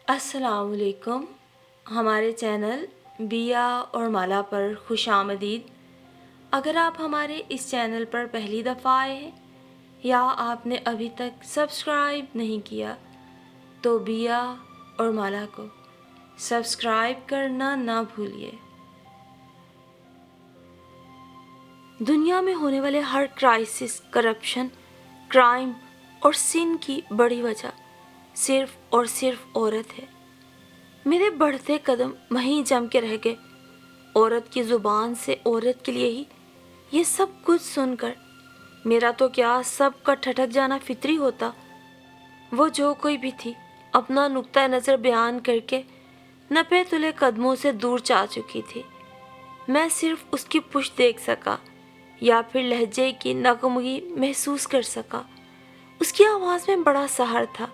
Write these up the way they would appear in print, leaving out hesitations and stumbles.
السلام علیکم. ہمارے چینل بیا اور مالا پر خوش آمدید. اگر آپ ہمارے اس چینل پر پہلی دفعہ آئے ہیں یا آپ نے ابھی تک سبسکرائب نہیں کیا تو بیا اور مالا کو سبسکرائب کرنا نہ بھولیے. دنیا میں ہونے والے ہر کرائسس، کرپشن، کرائم اور سن کی بڑی وجہ صرف اور صرف عورت ہے. میرے بڑھتے قدم وہیں جم کے رہ گئے. عورت کی زبان سے عورت کے لیے ہی یہ سب کچھ سن کر میرا تو کیا سب کا ٹھٹک جانا فطری ہوتا. وہ جو کوئی بھی تھی اپنا نقطہ نظر بیان کر کے نپے تلے قدموں سے دور جا چکی تھی. میں صرف اس کی پشت دیکھ سکا یا پھر لہجے کی نغمگی محسوس کر سکا. اس کی آواز میں بڑا سحر تھا.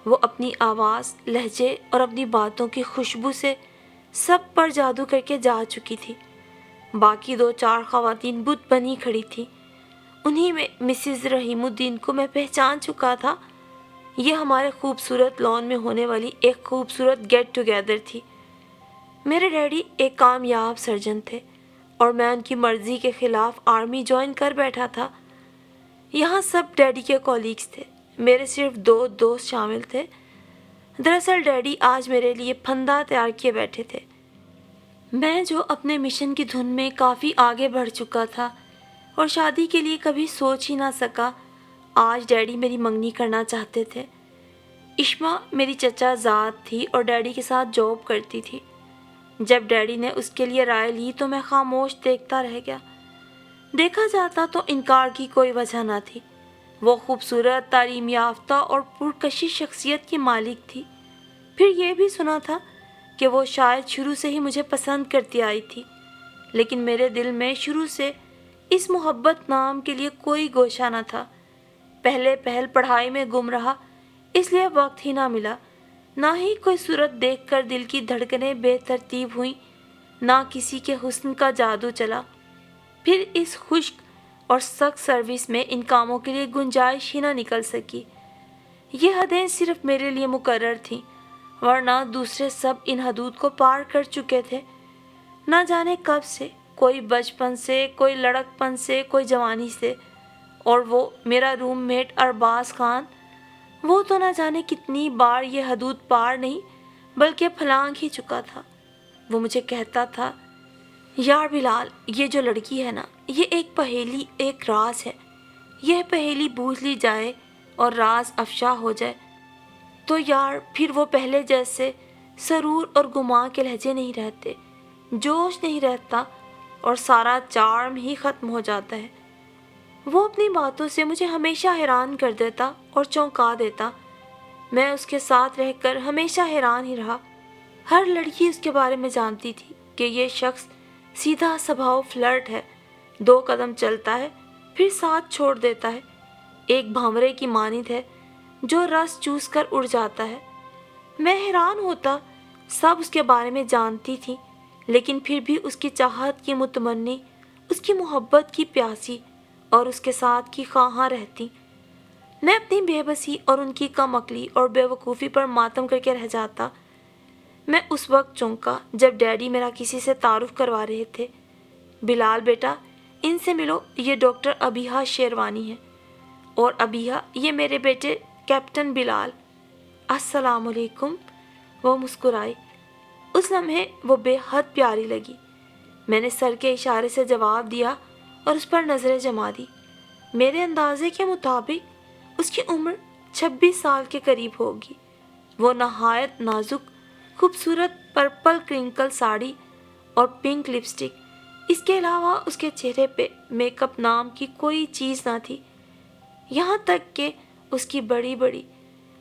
وہ اپنی آواز، لہجے اور اپنی باتوں کی خوشبو سے سب پر جادو کر کے جا چکی تھی. باقی 2-4 خواتین بت بنی کھڑی تھیں. انہی میں مسز رحیم الدین کو میں پہچان چکا تھا. یہ ہمارے خوبصورت لان میں ہونے والی ایک خوبصورت گیٹ ٹوگیدر تھی. میرے ڈیڈی ایک کامیاب سرجن تھے اور میں ان کی مرضی کے خلاف آرمی جوائن کر بیٹھا تھا. یہاں سب ڈیڈی کے کولیگز تھے. میرے صرف 2 دوست شامل تھے. دراصل ڈیڈی آج میرے لیے پھندا تیار کیے بیٹھے تھے. میں جو اپنے مشن کی دھن میں کافی آگے بڑھ چکا تھا اور شادی کے لیے کبھی سوچ ہی نہ سکا، آج ڈیڈی میری منگنی کرنا چاہتے تھے. اشما میری چچا زاد تھی اور ڈیڈی کے ساتھ جاب کرتی تھی. جب ڈیڈی نے اس کے لیے رائے لی تو میں خاموش دیکھتا رہ گیا. دیکھا جاتا تو انکار کی کوئی وجہ نہ تھی. وہ خوبصورت، تعلیم یافتہ اور پرکشش شخصیت کی مالک تھی. پھر یہ بھی سنا تھا کہ وہ شاید شروع سے ہی مجھے پسند کرتی آئی تھی، لیکن میرے دل میں شروع سے اس محبت نام کے لیے کوئی گوشہ نہ تھا. پہل پڑھائی میں گم رہا، اس لیے وقت ہی نہ ملا. نہ ہی کوئی صورت دیکھ کر دل کی دھڑکنیں بے ترتیب ہوئیں، نہ کسی کے حسن کا جادو چلا. پھر اس خشک اور سخت سروس میں ان کاموں کے لیے گنجائش ہی نہ نکل سکی. یہ حدیں صرف میرے لیے مقرر تھیں، ورنہ دوسرے سب ان حدود کو پار کر چکے تھے. نہ جانے کب سے، کوئی بچپن سے، کوئی لڑکپن سے، کوئی جوانی سے. اور وہ میرا روم میٹ ارباز خان، وہ تو نہ جانے کتنی بار یہ حدود پار نہیں بلکہ پھلانگ ہی چکا تھا. وہ مجھے کہتا تھا، یار بلال، یہ جو لڑکی ہے نا، یہ ایک پہیلی، ایک راز ہے. یہ پہیلی بوجھ لی جائے اور راز افشا ہو جائے تو یار پھر وہ پہلے جیسے سرور اور گماں کے لہجے نہیں رہتے، جوش نہیں رہتا اور سارا چارم ہی ختم ہو جاتا ہے. وہ اپنی باتوں سے مجھے ہمیشہ حیران کر دیتا اور چونکا دیتا. میں اس کے ساتھ رہ کر ہمیشہ حیران ہی رہا. ہر لڑکی اس کے بارے میں جانتی تھی کہ یہ شخص سیدھا سبھاؤ فلرٹ ہے. 2 قدم چلتا ہے پھر ساتھ چھوڑ دیتا ہے. ایک بھانورے کی مانند ہے جو رس چوس کر اڑ جاتا ہے. میں حیران ہوتا. سب اس کے بارے میں جانتی تھی، لیکن پھر بھی اس کی چاہت کی متمنی، اس کی محبت کی پیاسی اور اس کے ساتھ کی خواہاں رہتی. میں اپنی بے بسی اور ان کی کم عقلی اور بے وقوفی پر ماتم کر کے رہ جاتا. میں اس وقت چونکا جب ڈیڈی میرا کسی سے تعارف کروا رہے تھے. بلال بیٹا، ان سے ملو، یہ ڈاکٹر ابیہا شیروانی ہے، اور ابیہا یہ میرے بیٹے کیپٹن بلال. السلام علیکم. وہ مسکرائی. اس لمحے وہ بے حد پیاری لگی. میں نے سر کے اشارے سے جواب دیا اور اس پر نظریں جما دی. میرے اندازے کے مطابق اس کی عمر 26 سال کے قریب ہوگی. وہ نہایت نازک، خوبصورت پرپل کرنکل ساڑی اور پنک لپسٹک. اس کے علاوہ اس کے چہرے پہ میک اپ نام کی کوئی چیز نہ تھی. یہاں تک کہ اس کی بڑی بڑی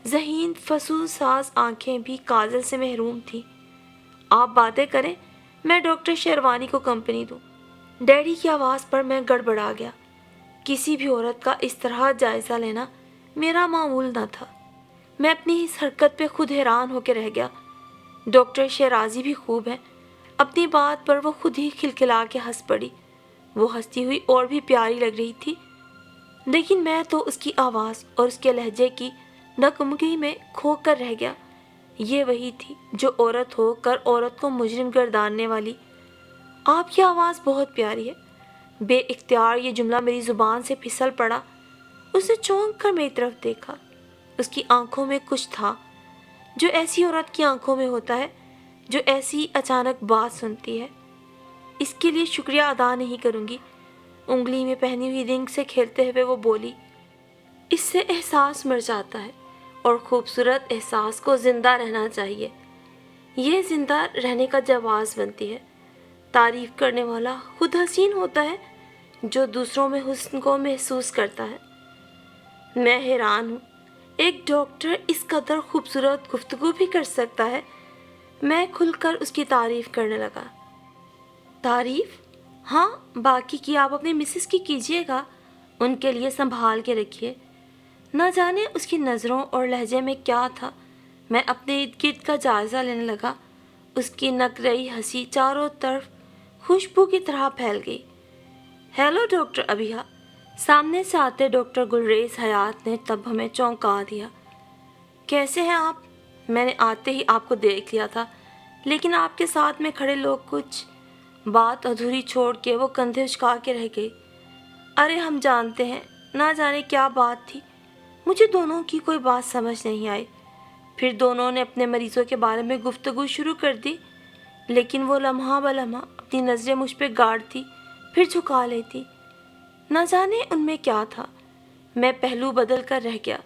ذہین فضول ساز آنکھیں بھی کاجل سے محروم تھیں. آپ باتیں کریں، میں ڈاکٹر شیروانی کو کمپنی دوں. ڈیڈی کی آواز پر میں گڑبڑا گیا. کسی بھی عورت کا اس طرح جائزہ لینا میرا معمول نہ تھا. میں اپنی اس حرکت پہ خود حیران ہو کے رہ گیا. ڈاکٹر شیرازی بھی خوب ہیں. اپنی بات پر وہ خود ہی کھلکھلا کے ہنس پڑی. وہ ہنستی ہوئی اور بھی پیاری لگ رہی تھی، لیکن میں تو اس کی آواز اور اس کے لہجے کی نغمگی میں کھو کر رہ گیا. یہ وہی تھی جو عورت ہو کر عورت کو مجرم گرداننے والی۔ آپ کی آواز بہت پیاری ہے۔ بے اختیار یہ جملہ میری زبان سے پھسل پڑا۔ اس نے چونک کر میری طرف دیکھا۔ اس کی آنکھوں میں کچھ تھا جو ایسی عورت کی آنکھوں میں ہوتا ہے جو ایسی اچانک بات سنتی ہے۔ اس کے لیے شکریہ ادا نہیں کروں گی۔ انگلی میں پہنی ہوئی رنگ سے کھیلتے ہوئے وہ بولی، اس سے احساس مر جاتا ہے اور خوبصورت احساس کو زندہ رہنا چاہیے۔ یہ زندہ رہنے کا جواز بنتی ہے۔ تعریف کرنے والا خود حسین ہوتا ہے جو دوسروں میں حسن کو محسوس کرتا ہے۔ میں حیران ہوں، ایک ڈاکٹر اس قدر خوبصورت گفتگو بھی کر سکتا ہے۔ میں کھل کر اس کی تعریف کرنے لگا۔ تعریف؟ ہاں، باقی کی آپ اپنے مسز کی کیجیے گا، ان کے لیے سنبھال کے رکھیے۔ نہ جانے اس کی نظروں اور لہجے میں کیا تھا۔ میں اپنے ارد گرد کا جائزہ لینے لگا۔ اس کی نکرئی ہنسی چاروں طرف خوشبو کی طرح پھیل گئی۔ Hello doctor Abiha. سامنے سے آتے ڈاکٹر گلریز حیات نے تب ہمیں چونکا دیا۔ کیسے ہیں آپ؟ میں نے آتے ہی آپ کو دیکھ لیا تھا، لیکن آپ کے ساتھ میں کھڑے لوگ کچھ بات ادھوری چھوڑ کے وہ کندھے اچکا کے رہ گئی۔ ارے ہم جانتے ہیں، نہ جانے کیا بات تھی۔ مجھے دونوں کی کوئی بات سمجھ نہیں آئی۔ پھر دونوں نے اپنے مریضوں کے بارے میں گفتگو شروع کر دی، لیکن وہ لمحہ بلمحہ اپنی نظریں مجھ پہ گاڑتی پھر جھکا لیتی۔ نہ جانے ان میں کیا تھا۔ میں پہلو بدل کر رہ گیا۔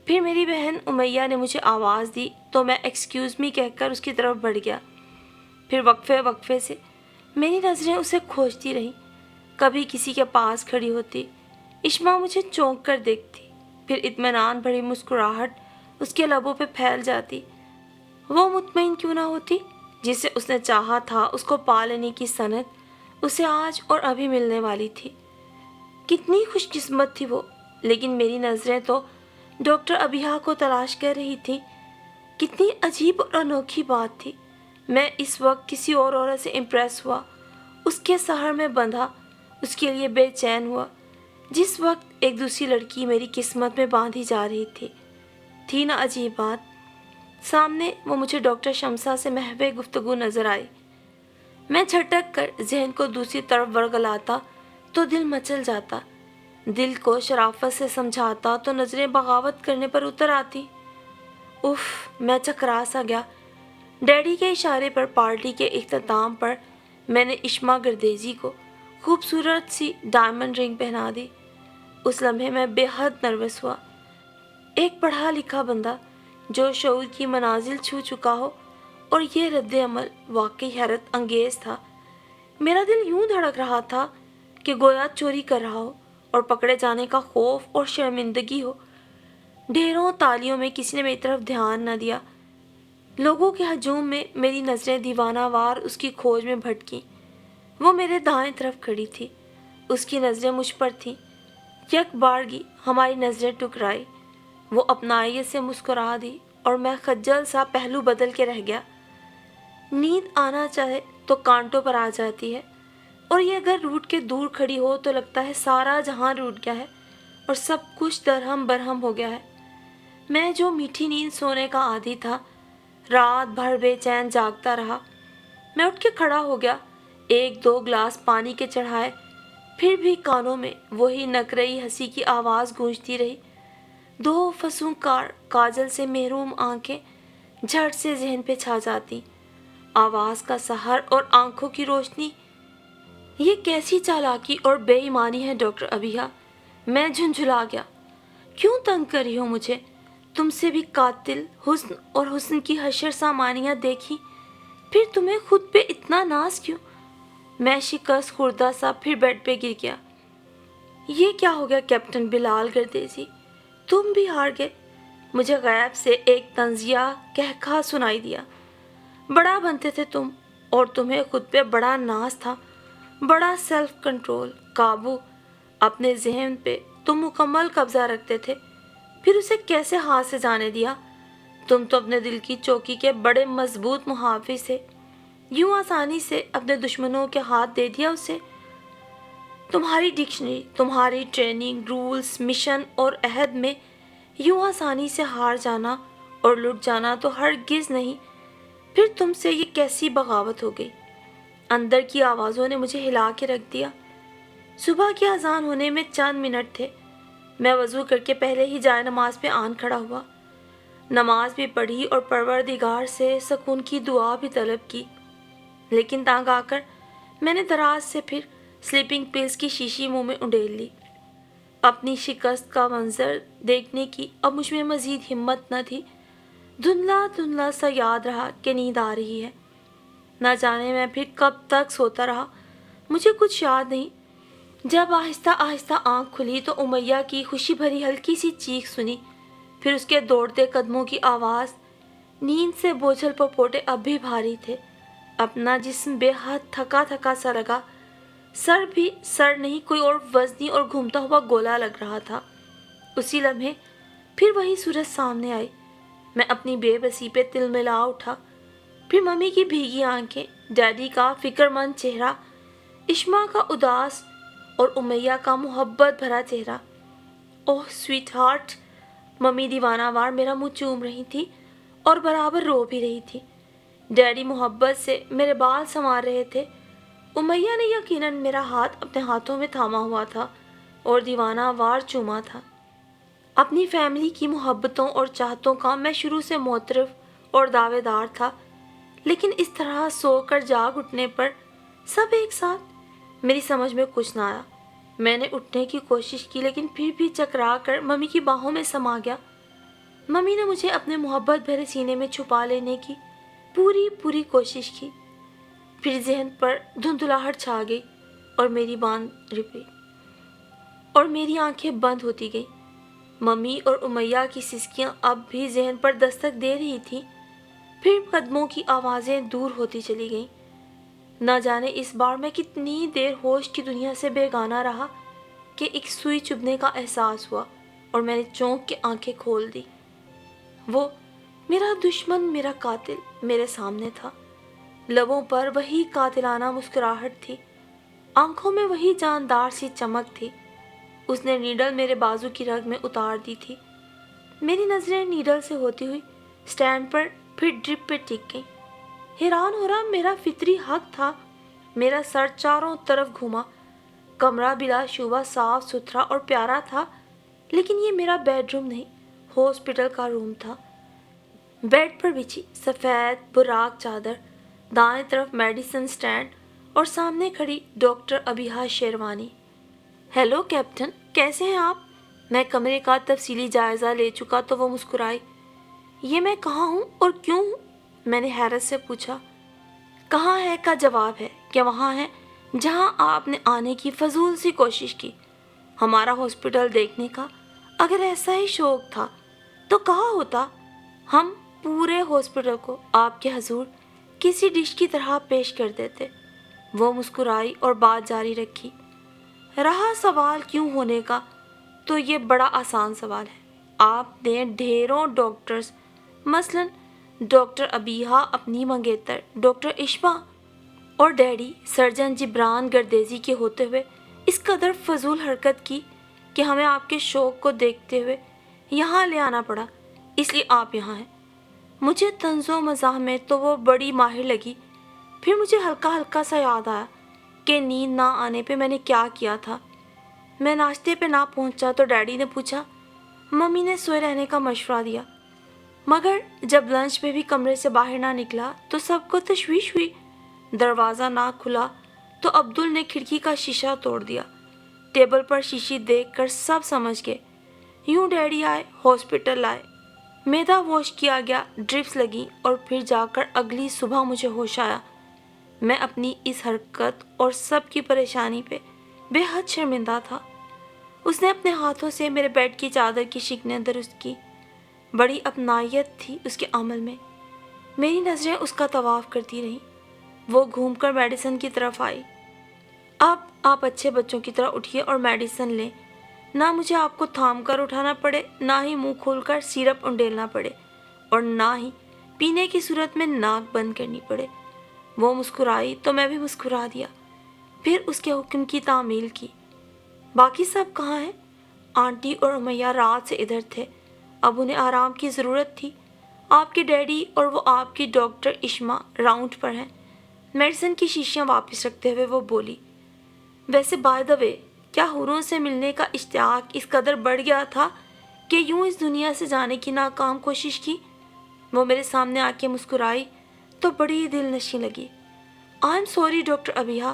پھر میری بہن امیہ نے مجھے آواز دی تو میں ایکسکیوز می کہہ کر اس کی طرف بڑھ گیا۔ پھر وقفے سے میری نظریں اسے کھوجتی رہیں۔ کبھی کسی کے پاس کھڑی ہوتی، اشما مجھے چونک کر دیکھتی، پھر اطمینان بھری مسکراہٹ اس کے لبوں پہ پھیل جاتی۔ وہ مطمئن کیوں نہ ہوتی؟ جسے اس نے چاہا تھا اس کو پا لینے کی سند اسے آج اور ابھی ملنے والی تھی۔ کتنی خوش قسمت تھی وہ۔ لیکن میری نظریں تو ڈاکٹر ابیہ کو تلاش کر رہی تھیں۔ کتنی عجیب اور انوکھی بات تھی۔ میں اس وقت کسی اور عورت سے امپریس ہوا، اس کے سحر میں بندھا، اس کے لیے بے چین ہوا، جس وقت ایک دوسری لڑکی میری قسمت میں باندھی جا رہی تھی نا عجیب بات۔ سامنے وہ مجھے ڈاکٹر شمسا سے محو گفتگو نظر آئی۔ میں جھٹک کر ذہن کو دوسری طرف ورگلاتا تو دل مچل جاتا، دل کو شرافت سے سمجھاتا تو نظریں بغاوت کرنے پر اتر آتی۔ اف، میں چکرا سا گیا۔ ڈیڈی کے اشارے پر پارٹی کے اختتام پر میں نے اشما گردیزی کو خوبصورت سی ڈائمنڈ رنگ پہنا دی۔ اس لمحے میں بے حد نروس ہوا۔ ایک پڑھا لکھا بندہ جو شعور کی منازل چھو چکا ہو، اور یہ رد عمل واقعی حیرت انگیز تھا۔ میرا دل یوں دھڑک رہا تھا کہ گویا چوری کر رہا ہو اور پکڑے جانے کا خوف اور شرمندگی ہو۔ ڈھیروں تالیوں میں کسی نے میری طرف دھیان نہ دیا۔ لوگوں کے ہجوم میں میری نظریں دیوانہ وار اس کی کھوج میں بھٹکیں۔ وہ میرے دائیں طرف کھڑی تھی، اس کی نظریں مجھ پر تھیں۔ یک بارگی ہماری نظریں ٹکرائی۔ وہ اپنائیت سے مسکرا دی اور میں خجل سا پہلو بدل کے رہ گیا۔ نیند آنا چاہے تو کانٹوں پر آ جاتی ہے، اور یہ اگر روٹ کے دور کھڑی ہو تو لگتا ہے سارا جہاں روٹ گیا ہے اور سب کچھ درہم برہم ہو گیا ہے۔ میں جو میٹھی نیند سونے کا عادی تھا، رات بھر بے چین جاگتا رہا۔ میں اٹھ کے کھڑا ہو گیا، ایک دو گلاس پانی کے چڑھائے، پھر بھی کانوں میں وہی نکرئی ہنسی کی آواز گونجتی رہی۔ دو فسونکار کاجل سے محروم آنکھیں جھٹ سے ذہن پہ چھا جاتی۔ آواز کا سحر اور آنکھوں کی روشنی، یہ کیسی چالاکی اور بے ایمانی ہے ڈاکٹر ابیہ۔ میں جھنجھلا گیا۔ کیوں تنگ کر رہی ہو مجھے؟ تم سے بھی قاتل حسن اور حسن کی حشر سامانیاں دیکھی، پھر تمہیں خود پہ اتنا ناز کیوں؟ میں شکست خوردہ سا پھر بیڈ پہ گر گیا۔ یہ کیا ہو گیا کیپٹن بلال گردیزی؟ تم بھی ہار گئے؟ مجھے غیب سے ایک طنزیہ کہکہا سنائی دیا۔ بڑا بنتے تھے تم، اور تمہیں خود پہ بڑا ناز تھا، بڑا سیلف کنٹرول، قابو۔ اپنے ذہن پہ تم مکمل قبضہ رکھتے تھے، پھر اسے کیسے ہاتھ سے جانے دیا؟ تم تو اپنے دل کی چوکی کے بڑے مضبوط محافظ تھے، یوں آسانی سے اپنے دشمنوں کے ہاتھ دے دیا اسے؟ تمہاری ڈکشنری، تمہاری ٹریننگ، رولز، مشن اور عہد میں یوں آسانی سے ہار جانا اور لٹ جانا تو ہرگز نہیں۔ پھر تم سے یہ کیسی بغاوت ہو گئی؟ اندر کی آوازوں نے مجھے ہلا کے رکھ دیا۔ صبح کی اذان ہونے میں چند منٹ تھے۔ میں وضو کر کے پہلے ہی جائے نماز پہ آن کھڑا ہوا، نماز بھی پڑھی اور پروردگار سے سکون کی دعا بھی طلب کی۔ لیکن تانگ آ کر میں نے دراز سے پھر سلیپنگ پلز کی شیشی منہ میں انڈیل لی۔ اپنی شکست کا منظر دیکھنے کی اب مجھ میں مزید ہمت نہ تھی۔ دھندلا دھندلا سا یاد رہا کہ نیند آ رہی ہے۔ نہ جانے میں پھر کب تک سوتا رہا، مجھے کچھ یاد نہیں۔ جب آہستہ آہستہ آنکھ کھلی تو امیہ کی خوشی بھری ہلکی سی چیخ سنی، پھر اس کے دوڑتے قدموں کی آواز۔ نیند سے بوجھل پپوٹے اب بھی بھاری تھے، اپنا جسم بے حد تھکا تھکا سا لگا۔ سر بھی سر نہیں، کوئی اور وزنی اور گھومتا ہوا گولا لگ رہا تھا۔ اسی لمحے پھر وہی صورت سامنے آئی۔ میں اپنی بے بسی پہ تلملا اٹھا۔ پھر ممی کی بھیگی آنکھیں، ڈیڈی کا فکر مند چہرہ، اشما کا اداس اور امیہ کا محبت بھرا چہرہ۔ اوہ سویٹ ہارٹ! ممی دیوانہ وار میرا منہ چوم رہی تھی اور برابر رو بھی رہی تھی۔ ڈیڈی محبت سے میرے بال سنوار رہے تھے۔ امیہ نے یقیناً میرا ہاتھ اپنے ہاتھوں میں تھاما ہوا تھا اور دیوانہ وار چوما تھا۔ اپنی فیملی کی محبتوں اور چاہتوں کا میں شروع سے معترف اور دعوے دار تھا، لیکن اس طرح سو کر جاگ اٹھنے پر سب ایک ساتھ، میری سمجھ میں کچھ نہ آیا۔ میں نے اٹھنے کی کوشش کی لیکن پھر بھی چکرا کر ممی کی باہوں میں سما گیا۔ ممی نے مجھے اپنے محبت بھرے سینے میں چھپا لینے کی پوری کوشش کی، پھر ذہن پر دھندلاہٹ چھا گئی اور میری آنکھیں بند ہوتی گئیں۔ ممی اور امیہ کی سسکیاں اب بھی ذہن پر دستک دے رہی تھیں، پھر قدموں کی آوازیں دور ہوتی چلی گئیں۔ نہ جانے اس بار میں کتنی دیر ہوش کی دنیا سے بیگانہ رہا کہ ایک سوئی چبھنے کا احساس ہوا اور میں نے چونک کے آنکھیں کھول دی۔ وہ میرا دشمن، میرا قاتل میرے سامنے تھا۔ لبوں پر وہی قاتلانہ مسکراہٹ تھی، آنکھوں میں وہی جاندار سی چمک تھی۔ اس نے نیڈل میرے بازو کی رگ میں اتار دی تھی۔ میری نظریں نیڈل سے ہوتی ہوئی سٹینڈ پر پھر ڈرپ پہ ٹک گئیں۔ حیران ہو رہا میرا فطری حق تھا۔ میرا سر چاروں طرف گھوما۔ کمرہ بلا شبہ صاف ستھرا اور پیارا تھا، لیکن یہ میرا بیڈ روم نہیں، ہاسپٹل کا روم تھا۔ بیڈ پر بچھی سفید براق چادر، دائیں طرف میڈیسن سٹینڈ اور سامنے کھڑی doctor Abiha sherwani. Hello captain, کیسے ہیں آپ؟ میں کمرے کا تفصیلی جائزہ لے چکا تو وہ مسکرائی۔ یہ میں کہاں ہوں اور کیوں ہوں؟ میں نے حیرت سے پوچھا۔ کہاں ہے کا جواب ہے کہ وہاں ہے جہاں آپ نے آنے کی فضول سی کوشش کی۔ ہمارا ہاسپٹل دیکھنے کا اگر ایسا ہی شوق تھا تو کہا ہوتا، ہم پورے ہاسپٹل کو آپ کے حضور کسی ڈش کی طرح پیش کر دیتے۔ وہ مسکرائی اور بات جاری رکھی۔ رہا سوال کیوں ہونے کا، تو یہ بڑا آسان سوال ہے۔ آپ نے ڈھیروں ڈاکٹرز، مثلاً ڈاکٹر ابیہا اپنی منگیتر، ڈاکٹر اشما اور ڈیڈی سرجن جبران گردیزی کے ہوتے ہوئے اس قدر فضول حرکت کی کہ ہمیں آپ کے شوق کو دیکھتے ہوئے یہاں لے آنا پڑا، اس لیے آپ یہاں ہیں۔ مجھے طنز و مزاح میں تو وہ بڑی ماہر لگی، پھر مجھے ہلکا ہلکا سا یاد آیا کہ نیند نہ آنے پہ میں نے کیا کیا تھا۔ میں ناشتے پہ نہ پہنچا تو ڈیڈی نے پوچھا، ممی نے سوئے رہنے کا مشورہ دیا، مگر جب لنچ میں بھی کمرے سے باہر نہ نکلا تو سب کو تشویش ہوئی۔ دروازہ نہ کھلا تو عبدل نے کھڑکی کا شیشہ توڑ دیا۔ ٹیبل پر شیشی دیکھ کر سب سمجھ گئے۔ یوں ڈیڈی آئے، ہاسپٹل لائے، میدا واش کیا گیا، ڈرپس لگی اور پھر جا کر اگلی صبح مجھے ہوش آیا۔ میں اپنی اس حرکت اور سب کی پریشانی پہ بے حد شرمندہ تھا۔ اس نے اپنے ہاتھوں سے میرے بیڈ کی چادر کی شکنیں درست کی، بڑی اپنائیت تھی اس کے عمل میں۔ میری نظریں اس کا طواف کرتی رہیں۔ وہ گھوم کر میڈیسن کی طرف آئی۔ اب آپ اچھے بچوں کی طرح اٹھیے اور میڈیسن لیں، نہ مجھے آپ کو تھام کر اٹھانا پڑے، نہ ہی منہ کھول کر سیرپ انڈیلنا پڑے، اور نہ ہی پینے کی صورت میں ناک بند کرنی پڑے۔ وہ مسکرائی تو میں بھی مسکرا دیا، پھر اس کے حکم کی تعمیل کی۔ باقی سب کہاں ہیں؟ آنٹی اور امیہ رات سے ادھر تھے، اب انہیں آرام کی ضرورت تھی۔ آپ کے ڈیڈی اور وہ آپ کی ڈاکٹر اشما راؤنڈ پر ہیں۔ میڈیسن کی شیشیاں واپس رکھتے ہوئے وہ بولی، ویسے بائی دا وے، کیا حوروں سے ملنے کا اشتیاق اس قدر بڑھ گیا تھا کہ یوں اس دنیا سے جانے کی ناکام کوشش کی؟ وہ میرے سامنے آ کے مسکرائی تو بڑی دل نشیں لگی۔ آئی ایم سوری ڈاکٹر ابیہ،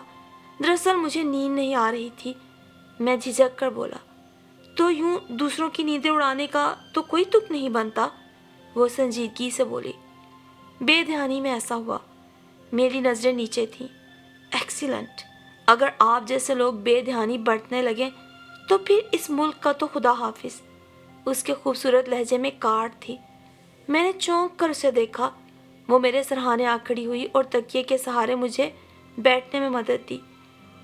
دراصل مجھے نیند نہیں آ رہی تھی، میں جھجک کر بولا۔ تو یوں دوسروں کی نیندیں اڑانے کا تو کوئی تک نہیں بنتا، وہ سنجیدگی سے بولی۔ بے دھیانی میں ایسا ہوا، میری نظریں نیچے تھیں۔ ایکسیلنٹ، اگر آپ جیسے لوگ بے دھیانی برتنے لگیں تو پھر اس ملک کا تو خدا حافظ۔ اس کے خوبصورت لہجے میں کاٹ تھی۔ میں نے چونک کر اسے دیکھا۔ وہ میرے سرہانے آ کھڑی ہوئی اور تکیے کے سہارے مجھے بیٹھنے میں مدد دی۔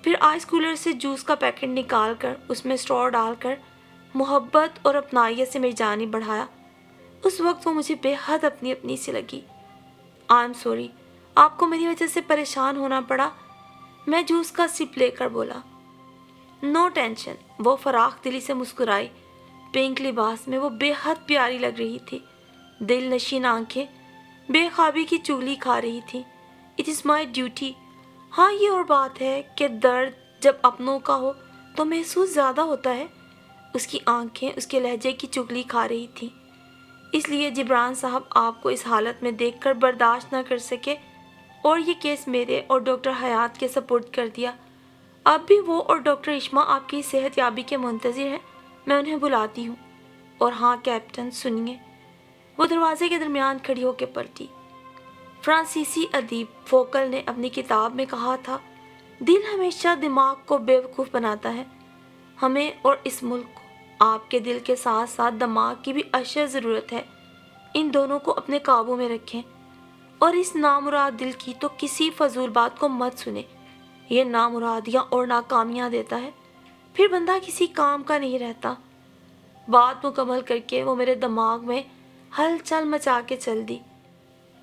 پھر آئس کولر سے جوس کا پیکٹ نکال کر اس میں اسٹرو ڈال کر محبت اور اپنائیت سے میری جانب بڑھایا۔ اس وقت وہ مجھے بے حد اپنی سی لگی۔ آئی ایم سوری، آپ کو میری وجہ سے پریشان ہونا پڑا، میں جوس کا سپ لے کر بولا۔ نو ٹینشن، وہ فراخ دلی سے مسکرائی۔ پنک لباس میں وہ بے حد پیاری لگ رہی تھی۔ دل نشین آنکھیں بے خوابی کی چگلی کھا رہی تھی۔ It is my duty. ہاں یہ اور بات ہے کہ درد جب اپنوں کا ہو تو محسوس زیادہ ہوتا ہے۔ اس کی آنکھیں اس کے لہجے کی چگلی کھا رہی تھیں۔ اس لیے جبران صاحب آپ کو اس حالت میں دیکھ کر برداشت نہ کر سکے اور یہ کیس میرے اور ڈاکٹر حیات کے سپرد کر دیا۔ اب بھی وہ اور ڈاکٹر اشما آپ کی صحت یابی کے منتظر ہیں، میں انہیں بلاتی ہوں۔ اور ہاں کیپٹن سنیے، وہ دروازے کے درمیان کھڑی ہو کے پلٹی۔ فرانسیسی ادیب فوکل نے اپنی کتاب میں کہا تھا، دل ہمیشہ دماغ کو بیوقوف بناتا ہے۔ ہمیں اور اس ملک کو آپ کے دل کے ساتھ ساتھ دماغ کی بھی اشد ضرورت ہے۔ ان دونوں کو اپنے قابو میں رکھیں اور اس نامراد دل کی تو کسی فضول بات کو مت سنیں۔ یہ نامرادیاں اور ناکامیاں دیتا ہے، پھر بندہ کسی کام کا نہیں رہتا۔ بات مکمل کر کے وہ میرے دماغ میں ہلچل مچا کے چل دی۔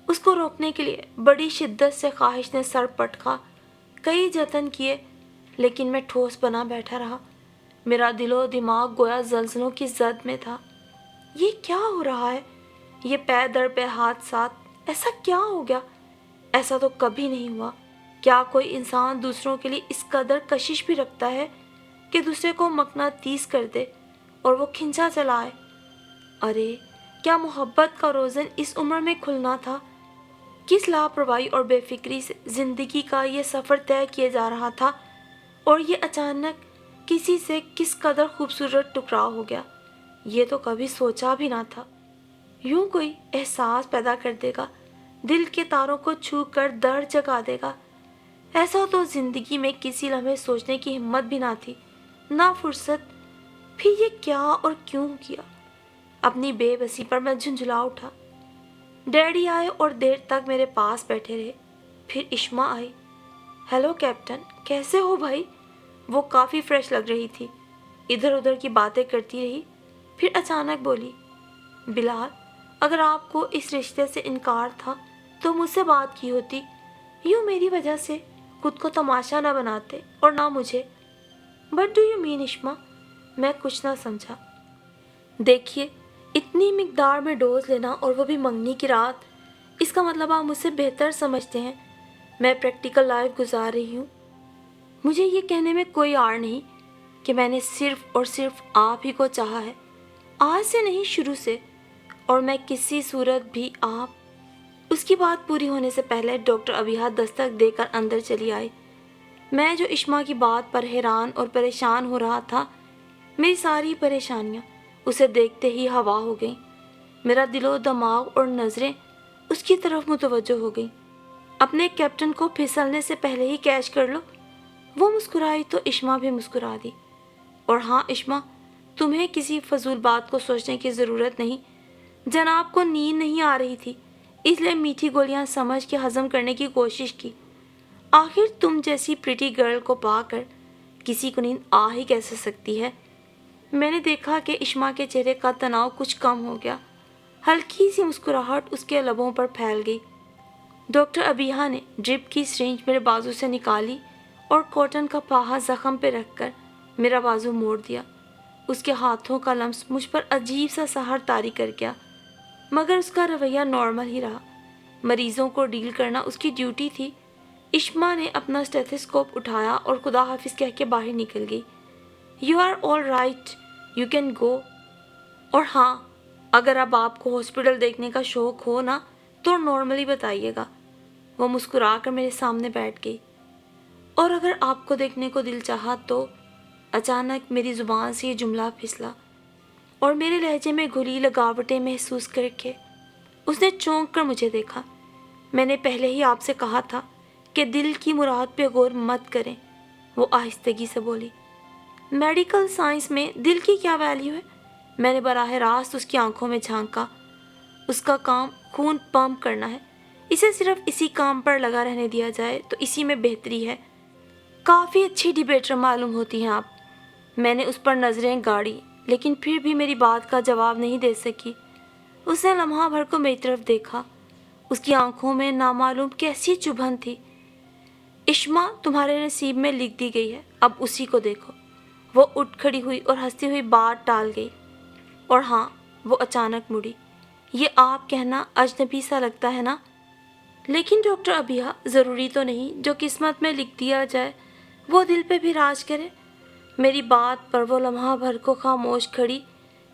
اس کو روکنے کے لیے بڑی شدت سے خواہش نے سر پٹکا، کئی جتن کیے، لیکن میں ٹھوس بنا بیٹھا رہا۔ میرا دل و دماغ گویا زلزلوں کی زد میں تھا۔ یہ کیا ہو رہا ہے؟ یہ پے در پے حادثات، ایسا کیا ہو گیا؟ ایسا تو کبھی نہیں ہوا۔ کیا کوئی انسان دوسروں کے لیے اس قدر کشش بھی رکھتا ہے کہ دوسرے کو مقناطیس کر دے اور وہ کھنچا چلائے؟ ارے کیا محبت کا روزن اس عمر میں کھلنا تھا؟ کس لاپرواہی اور بے فکری سے زندگی کا یہ سفر طے کیے جا رہا تھا اور یہ اچانک کسی سے کس قدر خوبصورت ٹکراؤ ہو گیا، یہ تو کبھی سوچا بھی نہ تھا۔ یوں کوئی احساس پیدا کر دے گا، دل کے تاروں کو چھو کر درد جگا دے گا، ایسا تو زندگی میں کسی لمحے سوچنے کی ہمت بھی نہ تھی، نہ فرصت۔ پھر یہ کیا اور کیوں کیا؟ اپنی بے بسی پر میں جھنجھلا اٹھا۔ ڈیڈی آئے اور دیر تک میرے پاس بیٹھے رہے۔ پھر اشما آئی۔ ہیلو کیپٹن، کیسے ہو بھائی؟ وہ کافی فریش لگ رہی تھی، ادھر ادھر کی باتیں کرتی رہی، پھر اچانک بولی، بلال، اگر آپ کو اس رشتے سے انکار تھا تو مجھ سے بات کی ہوتی، یوں میری وجہ سے خود کو تماشا نہ بناتے اور نہ مجھے۔ But do you mean asthma? میں کچھ نہ سمجھا۔ دیکھیے، اتنی مقدار میں ڈوز لینا اور وہ بھی منگنی کی رات، اس کا مطلب آپ مجھ سے بہتر سمجھتے ہیں۔ میں پریکٹیکل لائف گزار رہی ہوں۔ مجھے یہ کہنے میں کوئی آڑ نہیں کہ میں نے صرف اور صرف آپ ہی کو چاہا ہے، آج سے نہیں شروع سے، اور میں کسی صورت بھی آپ۔ اس کی بات پوری ہونے سے پہلے ڈاکٹر ابیہ دستک دے کر اندر چلی آئی۔ میں جو اشما کی بات پر حیران اور پریشان ہو رہا تھا، میری ساری پریشانیاں اسے دیکھتے ہی ہوا ہو گئیں۔ میرا دل و دماغ اور نظریں اس کی طرف متوجہ ہو گئیں۔ اپنے کیپٹن کو پھسلنے سے پہلے ہی کیچ کر لو۔ وہ مسکرائی تو اشما بھی مسکرا دی۔ اور ہاں اشما، تمہیں کسی فضول بات کو سوچنے کی ضرورت نہیں۔ جناب کو نیند نہیں آ رہی تھی، اس لیے میٹھی گولیاں سمجھ کے ہضم کرنے کی کوشش کی۔ آخر تم جیسی پریٹی گرل کو پا کر کسی کو نیند آ ہی کیسے سکتی ہے؟ میں نے دیکھا کہ اشما کے چہرے کا تناؤ کچھ کم ہو گیا، ہلکی سی مسکراہٹ اس کے لبوں پر پھیل گئی۔ ڈاکٹر ابیہ نے ڈرپ کی سرنج میرے بازو سے نکالی اور کاٹن کا پاہا زخم پہ رکھ کر میرا بازو موڑ دیا۔ اس کے ہاتھوں کا لمس مجھ پر عجیب سا سحر طاری کر گیا۔ مگر اس کا رویہ نارمل ہی رہا۔ مریضوں کو ڈیل کرنا اس کی ڈیوٹی تھی۔ اشما نے اپنا اسٹیتھوسکوپ اٹھایا اور خدا حافظ کہہ کے باہر نکل گئی۔ You are all right, you can go. اور ہاں، اگر اب آپ کو ہاسپٹل دیکھنے کا شوق ہو نا تو نارملی بتائیے گا۔ وہ مسکرا کر میرے سامنے بیٹھ گئی۔ اور اگر آپ کو دیکھنے کو دل چاہا تو… اچانک میری زبان سے یہ جملہ پھسلا اور میرے لہجے میں گھلی لگاوٹیں محسوس کر کے اس نے چونک کر مجھے دیکھا۔ میں نے پہلے ہی آپ سے کہا تھا کہ دل کی مراد پہ غور مت کریں، وہ آہستگی سے بولی۔ میڈیکل سائنس میں دل کی کیا ویلیو ہے؟ میں نے براہ راست اس کی آنکھوں میں جھانکا۔ اس کا کام خون پمپ کرنا ہے، اسے صرف اسی کام پر لگا رہنے دیا جائے تو اسی میں بہتری ہے۔ کافی اچھی ڈیبیٹر معلوم ہوتی ہیں آپ۔ میں نے اس پر نظریں گاڑی، لیکن پھر بھی میری بات کا جواب نہیں دے سکی۔ اس نے لمحہ بھر کو میری طرف دیکھا۔ اس کی آنکھوں میں نامعلوم کیسی چبھن تھی۔ اشما، تمہارے نصیب میں لکھ دی گئی ہے، اب اسی کو دیکھو۔ وہ اٹھ کھڑی ہوئی اور ہنستی ہوئی بات ٹال گئی۔ اور ہاں، وہ اچانک مڑی۔ یہ آپ کہنا اجنبی سا لگتا ہے نا، لیکن ڈاکٹر ابیہ، ضروری تو نہیں جو قسمت میں لکھ دیا جائے وہ دل پہ بھی راج کرے۔ میری بات پر وہ لمحہ بھر کو خاموش کھڑی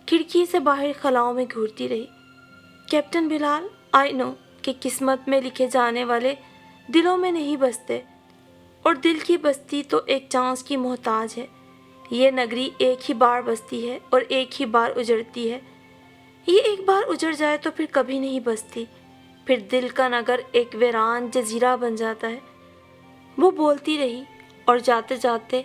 کھڑکی سے باہر خلاؤں میں گھورتی رہی۔ کیپٹن بلال، آئی نو کہ قسمت میں لکھے جانے والے دلوں میں نہیں بستے، اور دل کی بستی تو ایک چانس کی محتاج ہے۔ یہ نگری ایک ہی بار بستی ہے اور ایک ہی بار اجڑتی ہے۔ یہ ایک بار اجڑ جائے تو پھر کبھی نہیں بستی، پھر دل کا نگر ایک ویران جزیرہ بن جاتا ہے۔ وہ بولتی رہی اور جاتے جاتے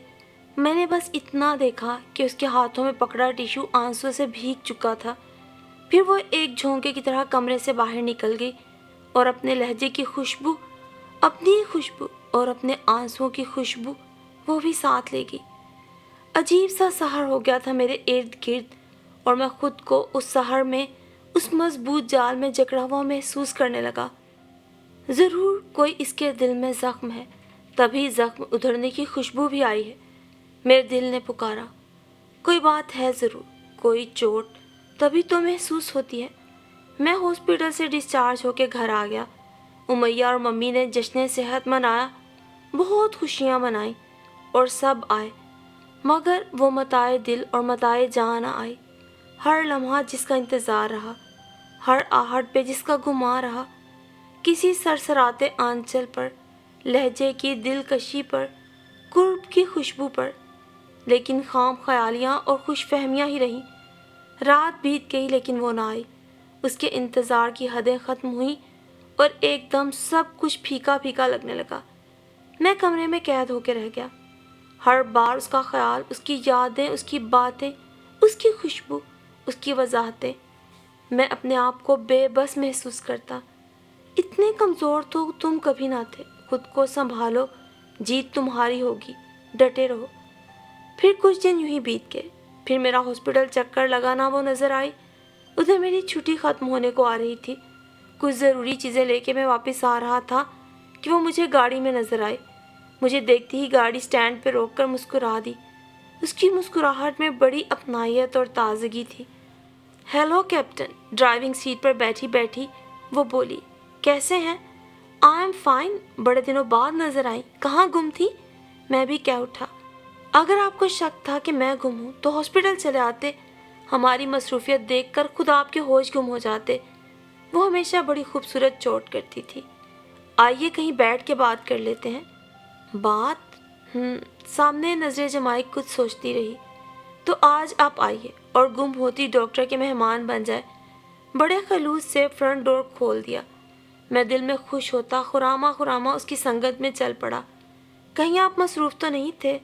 میں نے بس اتنا دیکھا کہ اس کے ہاتھوں میں پکڑا ٹیشو آنسوں سے بھیگ چکا تھا۔ پھر وہ ایک جھونکے کی طرح کمرے سے باہر نکل گئی اور اپنے لہجے کی خوشبو، اپنی خوشبو اور اپنے آنسوؤں کی خوشبو وہ بھی ساتھ لے گئی۔ عجیب سا سحر ہو گیا تھا میرے ارد گرد، اور میں خود کو اس سحر میں، اس مضبوط جال میں جکڑا ہوا محسوس کرنے لگا۔ ضرور کوئی اس کے دل میں زخم ہے، تبھی زخم ادھرنے کی خوشبو بھی آئی ہے۔ میرے دل نے پکارا، کوئی بات ہے ضرور، کوئی چوٹ، تبھی تو محسوس ہوتی ہے۔ میں ہاسپٹل سے ڈسچارج ہو کے گھر آ گیا۔ امیہ اور ممی نے جشن صحت منایا، بہت خوشیاں منائیں اور سب آئے، مگر وہ متاع دل اور متاع جان نہ آئی۔ ہر لمحہ جس کا انتظار رہا، ہر آہٹ پہ جس کا گمان رہا، کسی سرسراتے آنچل پر، لہجے کی دلکشی پر، قرب کی خوشبو پر، لیکن خام خیالیاں اور خوش فہمیاں ہی رہیں۔ رات بیت گئی لیکن وہ نہ آئی۔ اس کے انتظار کی حدیں ختم ہوئیں اور ایک دم سب کچھ پھیکا پھیکا لگنے لگا۔ میں کمرے میں قید ہو کے رہ گیا۔ ہر بار اس کا خیال، اس کی یادیں، اس کی باتیں، اس کی خوشبو، اس کی وضاحتیں، میں اپنے آپ کو بے بس محسوس کرتا۔ اتنے کمزور تو تم کبھی نہ تھے، خود کو سنبھالو، جیت تمہاری ہوگی، ڈٹے رہو۔ پھر کچھ دن یوں ہی بیت گئے۔ پھر میرا ہاسپٹل چکر لگانا وہ نظر آئی۔ ادھر میری چھٹی ختم ہونے کو آ رہی تھی۔ کچھ ضروری چیزیں لے کے میں واپس آ رہا تھا کہ وہ مجھے گاڑی میں نظر آئی۔ مجھے دیکھتی ہی گاڑی سٹینڈ پہ روک کر مسکرا دی۔ اس کی مسکراہٹ میں بڑی اپنائیت اور تازگی تھی۔ ہیلو کیپٹن، ڈرائیونگ سیٹ پر بیٹھی بیٹھی وہ بولی، کیسے ہیں؟ آئی ایم فائن، بڑے دنوں بعد نظر آئیں، کہاں گم تھی؟ میں بھی کہہ اٹھا، اگر آپ کو شک تھا کہ میں گم ہوں تو ہاسپٹل چلے آتے، ہماری مصروفیت دیکھ کر خود آپ کے ہوش گم ہو جاتے۔ وہ ہمیشہ بڑی خوبصورت چوٹ کرتی تھی۔ آئیے کہیں بیٹھ کے بات کر لیتے ہیں۔ بات؟ سامنے نظریں جمائے کچھ سوچتی رہی۔ تو آج آپ آئیے اور گم ہوتی ڈاکٹر کے مہمان بن جائے۔ بڑے خلوص سے فرنٹ ڈور کھول دیا۔ میں دل میں خوش ہوتا خرامہ خرامہ اس کی سنگت میں چل پڑا۔ کہیں آپ مصروف تو نہیں تھے؟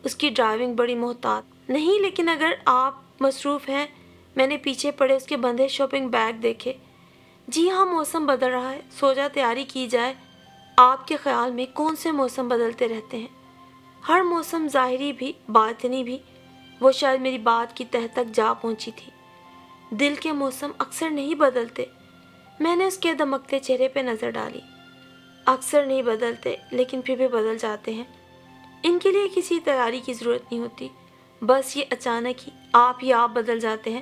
اس کی ڈرائیونگ بڑی محتاط۔ نہیں، لیکن اگر آپ مصروف ہیں، میں نے پیچھے پڑے اس کے بندھے شاپنگ بیگ دیکھے۔ جی ہاں، موسم بدل رہا ہے، سوچا تیاری کی جائے۔ آپ کے خیال میں کون سے موسم بدلتے رہتے ہیں؟ ہر موسم، ظاہری بھی باطنی بھی۔ وہ شاید میری بات کی تہ تک جا پہنچی تھی۔ دل کے موسم اکثر نہیں بدلتے۔ میں نے اس کے دمکتے چہرے پہ نظر ڈالی۔ اکثر نہیں بدلتے، لیکن پھر بھی بدل جاتے ہیں۔ ان کے لیے کسی تیاری کی ضرورت نہیں ہوتی، بس یہ اچانک ہی آپ بدل جاتے ہیں۔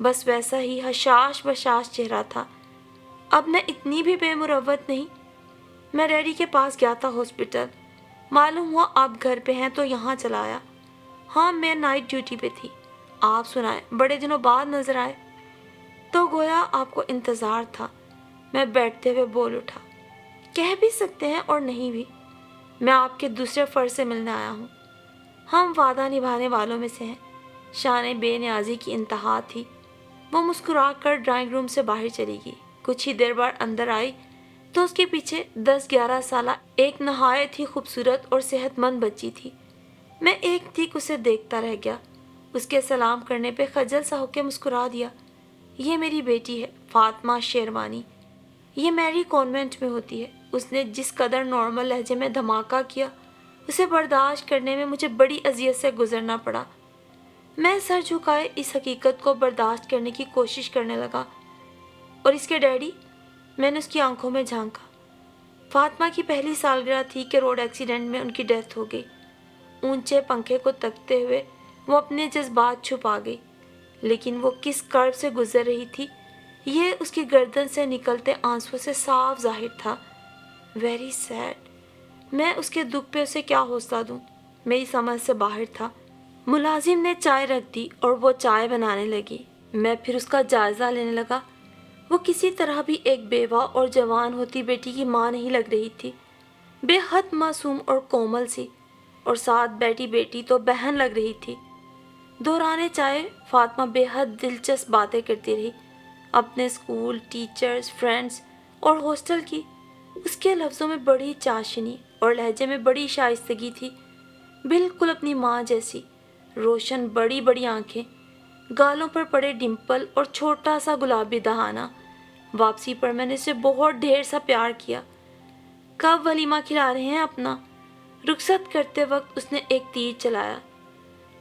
بس ویسا ہی حشاش بشاش چہرہ تھا۔ اب میں اتنی بھی بے مروت نہیں۔ میں ڈیڈی کے پاس گیا تھا ہاسپٹل، معلوم ہوا آپ گھر پہ ہیں تو یہاں چلا آیا۔ ہاں میں نائٹ ڈیوٹی پہ تھی۔ آپ سنائیں، بڑے دنوں بعد نظر آئے۔ تو گویا آپ کو انتظار تھا۔ میں بیٹھتے ہوئے بول اٹھا، کہہ بھی سکتے ہیں اور نہیں بھی، میں آپ کے دوسرے فرد سے ملنے آیا ہوں۔ ہم وعدہ نبھانے والوں میں سے ہیں۔ شان بے نیازی کی انتہا تھی۔ وہ مسکرا کر ڈرائنگ روم سے باہر چلی گئی۔ کچھ ہی دیر بعد اندر آئی تو اس کے پیچھے 10-11 سالہ ایک نہایت ہی خوبصورت اور صحت مند بچی تھی۔ میں ایک ٹھیک اسے دیکھتا رہ گیا۔ اس کے سلام کرنے پہ خجل سا ہو کے مسکرا دیا۔ یہ میری بیٹی ہے، فاطمہ شیروانی۔ یہ میری کانوینٹ میں ہوتی ہے۔ اس نے جس قدر نارمل لہجے میں دھماکہ کیا، اسے برداشت کرنے میں مجھے بڑی اذیت سے گزرنا پڑا۔ میں سر جھکائے اس حقیقت کو برداشت کرنے کی کوشش کرنے لگا۔ اور اس کے ڈیڈی؟ میں نے اس کی آنکھوں میں جھانکا۔ فاطمہ کی پہلی سالگرہ تھی کہ روڈ ایکسیڈنٹ میں ان کی ڈیتھ ہو گئی۔ اونچے پنکھے کو تکتے ہوئے وہ اپنے جذبات چھپا گئی، لیکن وہ کس کرب سے گزر رہی تھی یہ اس کی گردن سے نکلتے آنسوؤں سے صاف ظاہر تھا۔ Very sad. میں اس کے دکھ پہ اسے کیا حوصلہ دوں؟ میری سمجھ سے باہر تھا۔ ملازم نے چائے رکھ دی اور وہ چائے بنانے لگی۔ میں پھر اس کا جائزہ لینے لگا۔ وہ کسی طرح بھی ایک بیوہ اور جوان ہوتی بیٹی کی ماں نہیں لگ رہی تھی۔ بے حد معصوم اور کومل سی، اور ساتھ بیٹی بیٹی تو بہن لگ رہی تھی۔ دوران چائے فاطمہ بے حد دلچسپ باتیں کرتی رہی، اپنے اسکول، ٹیچرز، فرینڈز اور ہاسٹل کی۔ اس کے لفظوں میں بڑی چاشنی اور لہجے میں بڑی شائستگی تھی، بالکل اپنی ماں جیسی۔ روشن بڑی بڑی آنکھیں، گالوں پر پڑے ڈمپل اور چھوٹا سا گلابی دہانہ۔ واپسی پر میں نے اسے بہت ڈھیر سا پیار کیا۔ کب ولیمہ کھلا رہے ہیں اپنا؟ رخصت کرتے وقت اس نے ایک تیر چلایا۔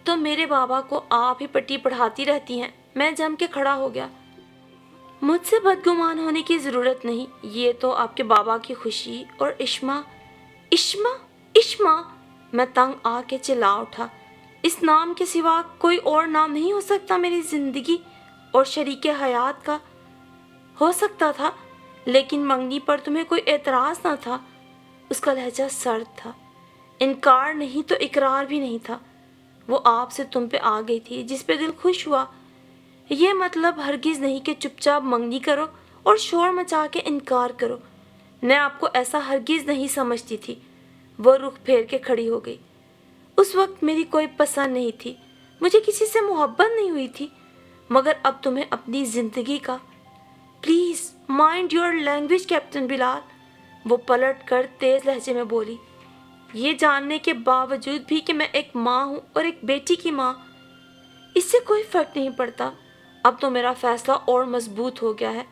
تو میرے بابا کو آپ ہی پٹی پڑھاتی رہتی ہیں۔ میں جم کے کھڑا ہو گیا۔ مجھ سے بدگمان ہونے کی ضرورت نہیں، یہ تو آپ کے بابا کی خوشی اور اشما۔ اشما؟ اشما؟ میں تنگ آ کے چلا اٹھا۔ اس نام کے سوا کوئی اور نام نہیں ہو سکتا میری زندگی اور شریک حیات کا؟ ہو سکتا تھا، لیکن منگنی پر تمہیں کوئی اعتراض نہ تھا۔ اس کا لہجہ سرد تھا۔ انکار نہیں تو اقرار بھی نہیں تھا۔ وہ آپ سے تم پہ آ گئی تھی جس پہ دل خوش ہوا۔ یہ مطلب ہرگز نہیں کہ چپ چاپ منگنی کرو اور شور مچا کے انکار کرو۔ میں آپ کو ایسا ہرگز نہیں سمجھتی تھی۔ وہ رخ پھیر کے کھڑی ہو گئی۔ اس وقت میری کوئی پسند نہیں تھی، مجھے کسی سے محبت نہیں ہوئی تھی، مگر اب تمہیں اپنی زندگی کا۔ Please mind your language captain Bilal, وہ پلٹ کر تیز لہجے میں بولی۔ یہ جاننے کے باوجود بھی کہ میں ایک ماں ہوں اور ایک بیٹی کی ماں، اس سے کوئی فرق نہیں پڑتا۔ اب تو میرا فیصلہ اور مضبوط ہو گیا ہے۔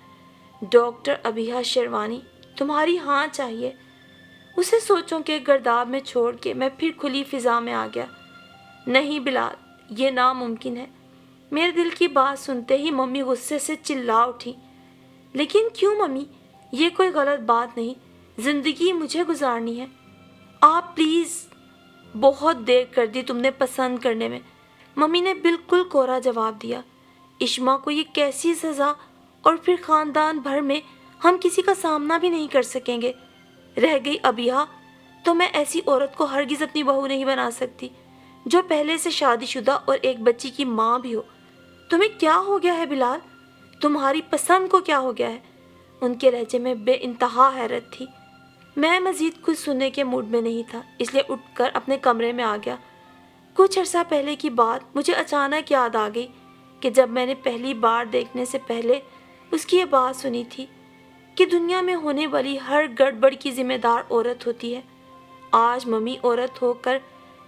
ڈاکٹر ابیہا شیروانی، تمہاری ہاں چاہیے۔ اسے سوچوں کے گرداب میں چھوڑ کے میں پھر کھلی فضا میں آ گیا۔ نہیں بلال، یہ ناممکن ہے۔ میرے دل کی بات سنتے ہی ممی غصے سے چلا اٹھی۔ لیکن کیوں ممی؟ یہ کوئی غلط بات نہیں، زندگی مجھے گزارنی ہے۔ آپ پلیز۔ بہت دیر کر دی تم نے پسند کرنے میں، ممی نے بالکل کوڑا جواب دیا۔ اشما کو یہ کیسی سزا، اور پھر خاندان بھر میں ہم کسی کا سامنا بھی نہیں کر سکیں گے۔ رہ گئی ابیہا، تو میں ایسی عورت کو ہرگز اپنی بہو نہیں بنا سکتی جو پہلے سے شادی شدہ اور ایک بچی کی ماں بھی ہو۔ تمہیں کیا ہو گیا ہے بلال؟ تمہاری پسند کو کیا ہو گیا ہے؟ ان کے لہجے میں بے انتہا حیرت تھی۔ میں مزید کچھ سننے کے موڈ میں نہیں تھا، اس لیے اٹھ کر اپنے کمرے میں آ گیا۔ کچھ عرصہ پہلے کی بات مجھے اچانک یاد آ گئی کہ جب میں نے پہلی بار دیکھنے سے پہلے اس کی یہ بات سنی تھی کہ دنیا میں ہونے والی ہر گڑبڑ کی ذمہ دار عورت ہوتی ہے۔ آج ممی عورت ہو کر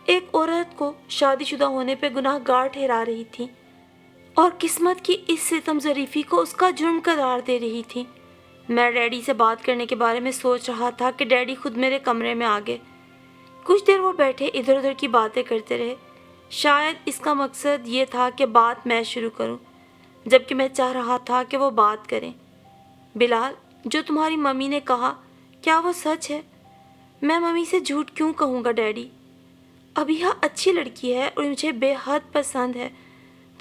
ایک عورت کو شادی شدہ ہونے پہ گناہ گار ٹھہرا رہی تھی، اور قسمت کی اس ستم ظریفی کو اس کا جرم قرار دے رہی تھی۔ میں ڈیڈی سے بات کرنے کے بارے میں سوچ رہا تھا کہ ڈیڈی خود میرے کمرے میں آ گئے۔ کچھ دیر وہ بیٹھے ادھر ادھر کی باتیں کرتے رہے۔ شاید اس کا مقصد یہ تھا کہ بات میں شروع کروں، جبکہ میں چاہ رہا تھا کہ وہ بات کریں۔ بلال، جو تمہاری ممی نے کہا، کیا وہ سچ ہے؟ میں ممی سے جھوٹ کیوں کہوں گا ڈیڈی؟ ابیہا اچھی لڑکی ہے اور مجھے بے حد پسند ہے۔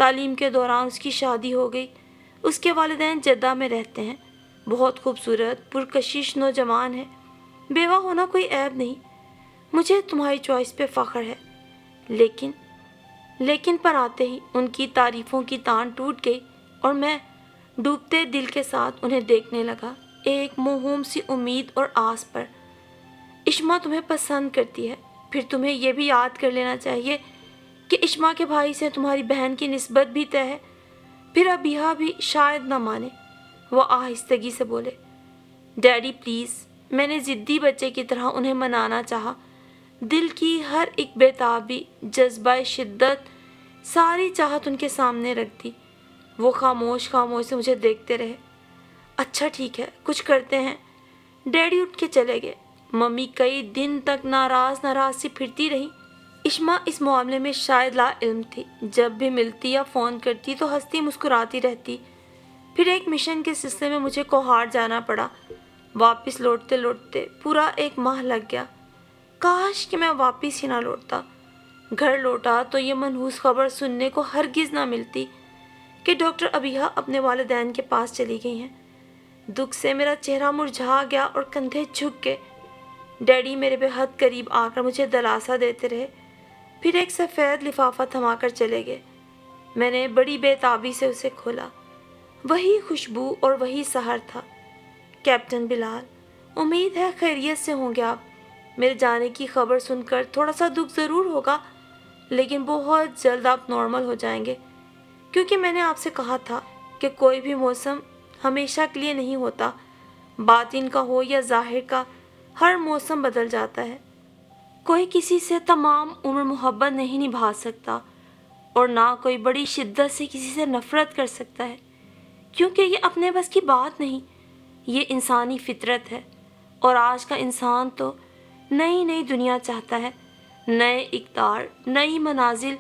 تعلیم کے دوران اس کی شادی ہو گئی. اس کے والدین جدہ میں رہتے ہیں. بہت خوبصورت پرکشش نوجوان ہے. بیوہ ہونا کوئی عیب نہیں. مجھے تمہاری چوائس پہ فخر ہے. لیکن پر آتے ہی ان کی تعریفوں کی تان ٹوٹ گئی اور میں ڈوبتے دل کے ساتھ انہیں دیکھنے لگا، ایک موہوم سی امید اور آس پر. اشما تمہیں پسند کرتی ہے. پھر تمہیں یہ بھی یاد کر لینا چاہیے کہ اشما کے بھائی سے تمہاری بہن کی نسبت بھی طے ہے. پھر ابیہا بھی شاید نہ مانے. وہ آہستگی سے بولے. Daddy please. میں نے ضدی بچے کی طرح انہیں منانا چاہا. دل کی ہر ایک بےتابی، جذبہ شدت، ساری چاہت ان کے سامنے رکھ دی. وہ خاموش سے مجھے دیکھتے رہے. اچھا ٹھیک ہے، کچھ کرتے ہیں. ڈیڈی اٹھ کے چلے گئے. ممی کئی دن تک ناراض سی پھرتی رہی. اشما اس معاملے میں شاید لا علم تھی. جب بھی ملتی یا فون کرتی تو ہنستی مسکراتی رہتی. پھر ایک مشن کے سلسلے میں مجھے کوہاٹ جانا پڑا. واپس لوٹتے پورا 1 ماہ لگ گیا. کاش کہ میں واپس ہی نہ لوٹتا. گھر لوٹا تو یہ منحوس خبر سننے کو ہرگز نہ ملتی کہ ڈاکٹر ابیہا اپنے والدین کے پاس چلی گئی ہیں. دکھ سے میرا چہرہ مرجھا گیا اور کندھے جھک گئے. ڈیڈی میرے بے حد قریب آ کر مجھے دلاسا دیتے رہے. پھر ایک سفید لفافہ تھما کر چلے گئے. میں نے بڑی بے تابی سے اسے کھولا. وہی خوشبو اور وہی سحر تھا. کیپٹن بلال، امید ہے خیریت سے ہوں گے آپ. میرے جانے کی خبر سن کر تھوڑا سا دکھ ضرور ہوگا، لیکن بہت جلد آپ نارمل ہو جائیں گے. کیونکہ میں نے آپ سے کہا تھا کہ کوئی بھی موسم ہمیشہ کے لیے نہیں ہوتا. باطن کا ہو یا ظاہر کا، ہر موسم بدل جاتا ہے. کوئی کسی سے تمام عمر محبت نہیں نبھا سکتا اور نہ کوئی بڑی شدت سے کسی سے نفرت کر سکتا ہے، کیونکہ یہ اپنے بس کی بات نہیں. یہ انسانی فطرت ہے. اور آج کا انسان تو نئی دنیا چاہتا ہے، نئے اقدار، نئی منازل،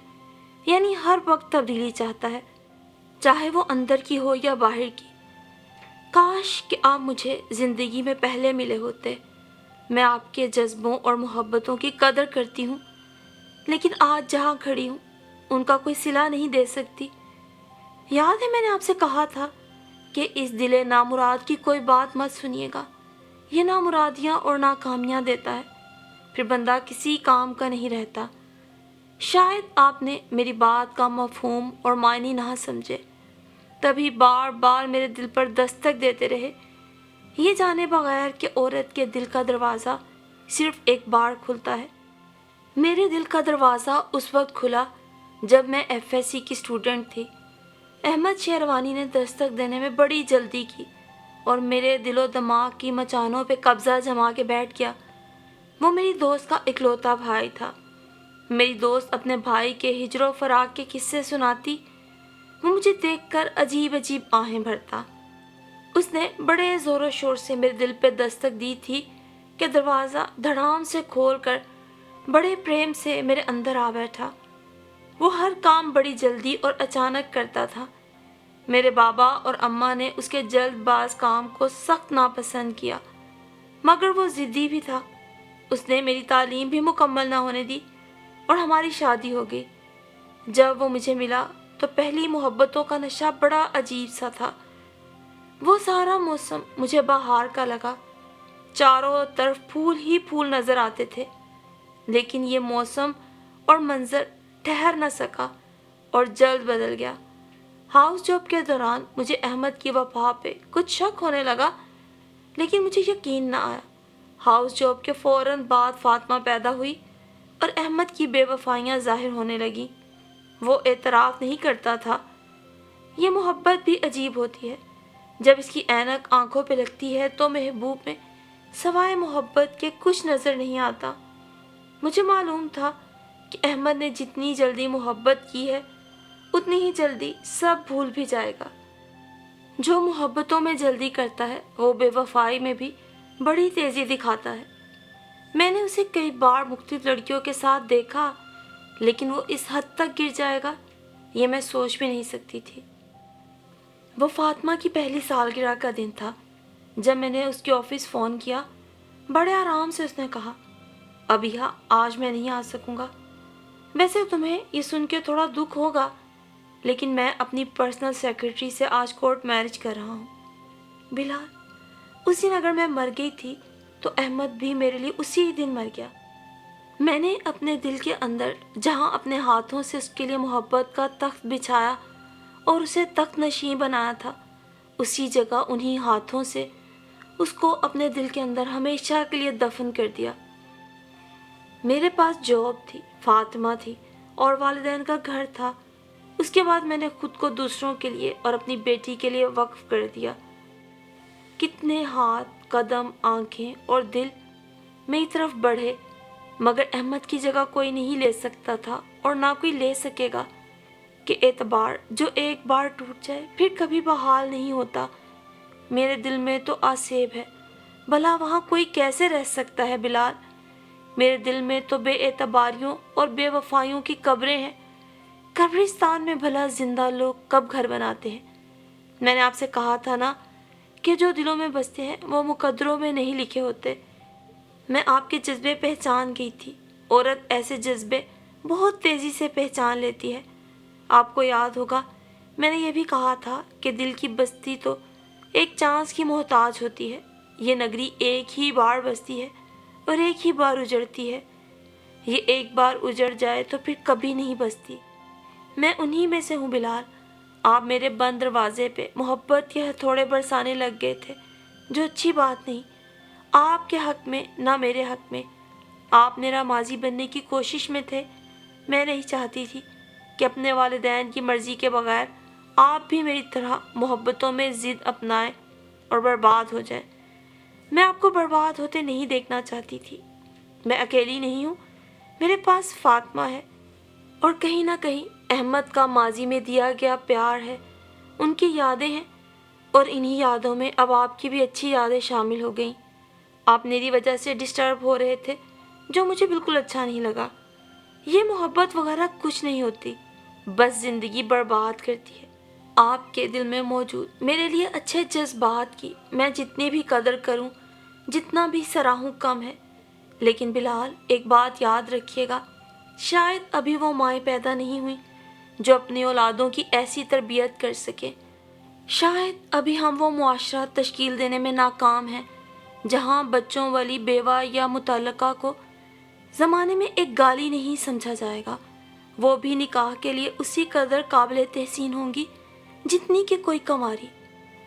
یعنی ہر وقت تبدیلی چاہتا ہے، چاہے وہ اندر کی ہو یا باہر کی. کاش کہ آپ مجھے زندگی میں پہلے ملے ہوتے. میں آپ کے جذبوں اور محبتوں کی قدر کرتی ہوں، لیکن آج جہاں کھڑی ہوں ان کا کوئی صلہ نہیں دے سکتی. یاد ہے میں نے آپ سے کہا تھا کہ اس دل نامراد کی کوئی بات مت سنیے گا. یہ نامرادیاں اور ناکامیاں دیتا ہے، پھر بندہ کسی کام کا نہیں رہتا. شاید آپ نے میری بات کا مفہوم اور معنی نہ سمجھے، تبھی بار بار میرے دل پر دستک دیتے رہے، یہ جانے بغیر کہ عورت کے دل کا دروازہ صرف ایک بار کھلتا ہے. میرے دل کا دروازہ اس وقت کھلا جب میں FSC کی اسٹوڈنٹ تھی. احمد شہروانی نے دستک دینے میں بڑی جلدی کی اور میرے دل و دماغ کی مچانوں پہ قبضہ جما کے بیٹھ گیا. وہ میری دوست کا اکلوتا بھائی تھا. میری دوست اپنے بھائی کے ہجر و فراق کے قصے سناتی. وہ مجھے دیکھ کر عجیب آہیں بھرتا. اس نے بڑے زور و شور سے میرے دل پہ دستک دی تھی کہ دروازہ دھڑام سے کھول کر بڑے پریم سے میرے اندر آ بیٹھا. وہ ہر کام بڑی جلدی اور اچانک کرتا تھا. میرے بابا اور اماں نے اس کے جلد باز کام کو سخت ناپسند کیا، مگر وہ ضدی بھی تھا. اس نے میری تعلیم بھی مکمل نہ ہونے دی اور ہماری شادی ہو گئی. جب وہ مجھے ملا تو پہلی محبتوں کا نشہ بڑا عجیب سا تھا. وہ سارا موسم مجھے بہار کا لگا. چاروں طرف پھول ہی پھول نظر آتے تھے، لیکن یہ موسم اور منظر ٹھہر نہ سکا اور جلد بدل گیا. ہاؤس جاب کے دوران مجھے احمد کی وفا پہ کچھ شک ہونے لگا، لیکن مجھے یقین نہ آیا. ہاؤس جاب کے فوراً بعد فاطمہ پیدا ہوئی اور احمد کی بے وفائیاں ظاہر ہونے لگیں. وہ اعتراف نہیں کرتا تھا. یہ محبت بھی عجیب ہوتی ہے. جب اس کی اینک آنکھوں پہ لگتی ہے تو محبوب میں سوائے محبت کے کچھ نظر نہیں آتا. مجھے معلوم تھا کہ احمد نے جتنی جلدی محبت کی ہے اتنی ہی جلدی سب بھول بھی جائے گا. جو محبتوں میں جلدی کرتا ہے وہ بے وفائی میں بھی بڑی تیزی دکھاتا ہے. میں نے اسے کئی بار مختلف لڑکیوں کے ساتھ دیکھا، لیکن وہ اس حد تک گر جائے گا یہ میں سوچ بھی نہیں سکتی تھی. وہ فاطمہ کی پہلی سالگرہ کا دن تھا. جب میں نے اس کے آفس فون کیا، بڑے آرام سے اس نے کہا، ابیہا آج میں نہیں آ سکوں گا. ویسے تمہیں یہ سن کے تھوڑا دکھ ہوگا، لیکن میں اپنی پرسنل سیکرٹری سے آج کورٹ میرج کر رہا ہوں۔ بلال، اس دن اگر میں مر گئی تھی تو احمد بھی میرے لیے اسی دن مر گیا۔ میں نے اپنے دل کے اندر جہاں اپنے ہاتھوں سے اس کے لیے محبت کا تخت بچھایا اور اسے تخت نشین بنایا تھا، اسی جگہ انہی ہاتھوں سے اس کو اپنے دل کے اندر ہمیشہ کے لیے دفن کر دیا۔ میرے پاس جاب تھی، فاطمہ تھی اور والدین کا گھر تھا۔ اس کے بعد میں نے خود کو دوسروں کے لیے اور اپنی بیٹی کے لیے وقف کر دیا۔ کتنے ہاتھ، قدم، آنکھیں اور دل میری طرف بڑھے، مگر احمد کی جگہ کوئی نہیں لے سکتا تھا اور نہ کوئی لے سکے گا کہ اعتبار جو ایک بار ٹوٹ جائے پھر کبھی بحال نہیں ہوتا۔ میرے دل میں تو آسیب ہے، بھلا وہاں کوئی کیسے رہ سکتا ہے بلال؟ میرے دل میں تو بے اعتباریوں اور بے وفائیوں کی قبریں ہیں۔ قبرستان میں بھلا زندہ لوگ کب گھر بناتے ہیں؟ میں نے آپ سے کہا تھا نا کہ جو دلوں میں بستے ہیں وہ مقدروں میں نہیں لکھے ہوتے۔ میں آپ کے جذبے پہچان گئی تھی۔ عورت ایسے جذبے بہت تیزی سے پہچان لیتی ہے۔ آپ کو یاد ہوگا میں نے یہ بھی کہا تھا کہ دل کی بستی تو ایک چانس کی محتاج ہوتی ہے۔ یہ نگری ایک ہی بار بستی ہے اور ایک ہی بار اجڑتی ہے۔ یہ ایک بار اجڑ جائے تو پھر کبھی نہیں بستی۔ میں انہی میں سے ہوں بلال۔ آپ میرے بند دروازے پہ محبت کے ہتھوڑے برسانے لگ گئے تھے، جو اچھی بات نہیں، آپ کے حق میں نہ میرے حق میں۔ آپ میرا ماضی بننے کی کوشش میں تھے۔ میں نہیں چاہتی تھی کہ اپنے والدین کی مرضی کے بغیر آپ بھی میری طرح محبتوں میں ضد اپنائیں اور برباد ہو جائیں۔ میں آپ کو برباد ہوتے نہیں دیکھنا چاہتی تھی۔ میں اکیلی نہیں ہوں، میرے پاس فاطمہ ہے اور کہیں نہ کہیں احمد کا ماضی میں دیا گیا پیار ہے، ان کی یادیں ہیں، اور انہی یادوں میں اب آپ کی بھی اچھی یادیں شامل ہو گئیں۔ آپ میری وجہ سے ڈسٹرب ہو رہے تھے، جو مجھے بالکل اچھا نہیں لگا۔ یہ محبت وغیرہ کچھ نہیں ہوتی، بس زندگی برباد کرتی ہے۔ آپ کے دل میں موجود میرے لیے اچھے جذبات کی میں جتنی بھی قدر کروں، جتنا بھی سراہوں کم ہے۔ لیکن بلال، ایک بات یاد رکھیے گا، شاید ابھی وہ مائیں پیدا نہیں ہوئی جو اپنی اولادوں کی ایسی تربیت کر سکے۔ شاید ابھی ہم وہ معاشرہ تشکیل دینے میں ناکام ہیں جہاں بچوں والی بیوہ یا متعلقہ کو زمانے میں ایک گالی نہیں سمجھا جائے گا۔ وہ بھی نکاح کے لیے اسی قدر قابل تحسین ہوں گی جتنی کہ کوئی کنواری۔